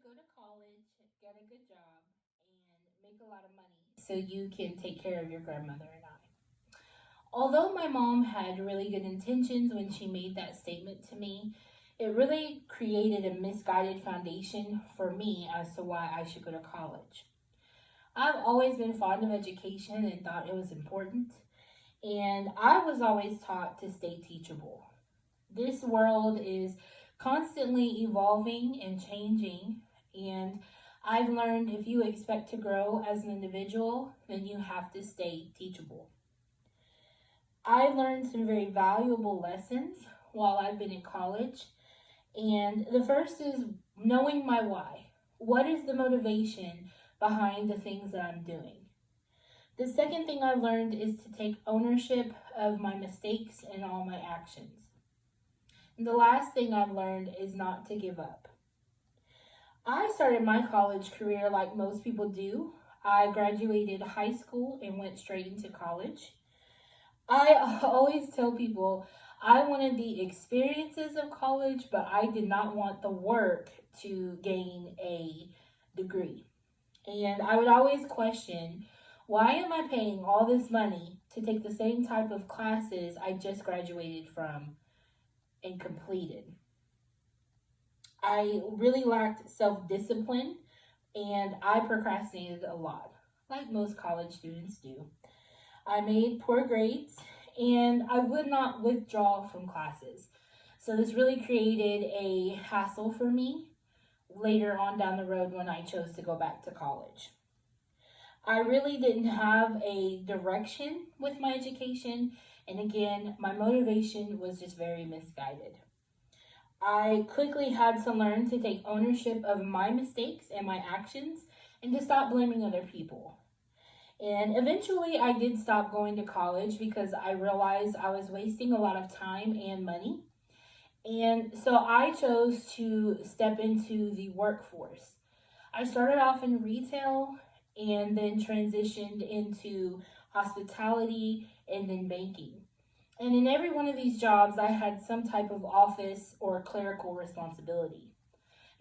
go to college, get a good job, and make a lot of money so you can take care of your grandmother and I. Although my mom had really good intentions when she made that statement to me, it really created a misguided foundation for me as to why I should go to college. I've always been fond of education and thought it was important, and I was always taught to stay teachable. This world is constantly evolving and changing, and I've learned if you expect to grow as an individual, then you have to stay teachable. I learned some very valuable lessons while I've been in college, and the first is knowing my why. What is the motivation behind the things that I'm doing? The second thing I've learned is to take ownership of my mistakes and all my actions. And the last thing I've learned is not to give up. I started my college career like most people do. I graduated high school and went straight into college. I always tell people I wanted the experiences of college, but I did not want the work to gain a degree. And I would always question, why am I paying all this money to take the same type of classes I just graduated from and completed? I really lacked self-discipline and I procrastinated a lot, like most college students do. I made poor grades and I would not withdraw from classes. So this really created a hassle for me later on down the road when I chose to go back to college. I really didn't have a direction with my education, and again, my motivation was just very misguided. I quickly had to learn to take ownership of my mistakes and my actions and to stop blaming other people. And eventually, I did stop going to college because I realized I was wasting a lot of time and money. And so I chose to step into the workforce. I started off in retail and then transitioned into hospitality and then banking. And in every one of these jobs, I had some type of office or clerical responsibility.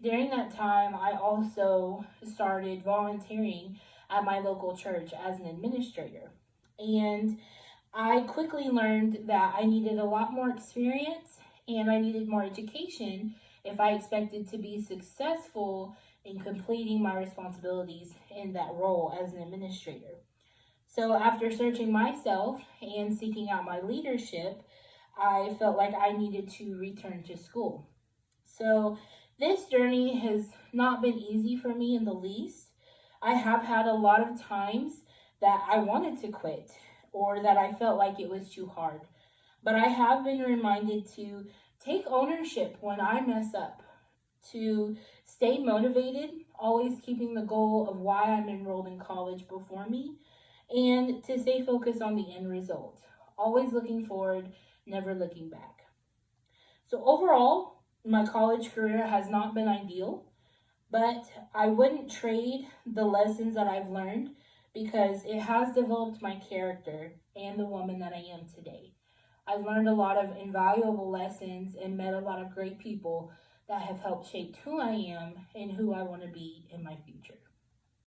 During that time, I also started volunteering at my local church as an administrator. And I quickly learned that I needed a lot more experience and I needed more education if I expected to be successful in completing my responsibilities in that role as an administrator. So after searching myself and seeking out my leadership, I felt like I needed to return to school. So this journey has not been easy for me in the least. I have had a lot of times that I wanted to quit or that I felt like it was too hard. But I have been reminded to take ownership when I mess up, to stay motivated, always keeping the goal of why I'm enrolled in college before me, and to stay focused on the end result, always looking forward, never looking back. So overall, my college career has not been ideal, but I wouldn't trade the lessons that I've learned because it has developed my character and the woman that I am today. I've learned a lot of invaluable lessons and met a lot of great people that have helped shape who I am and who I want to be in my future.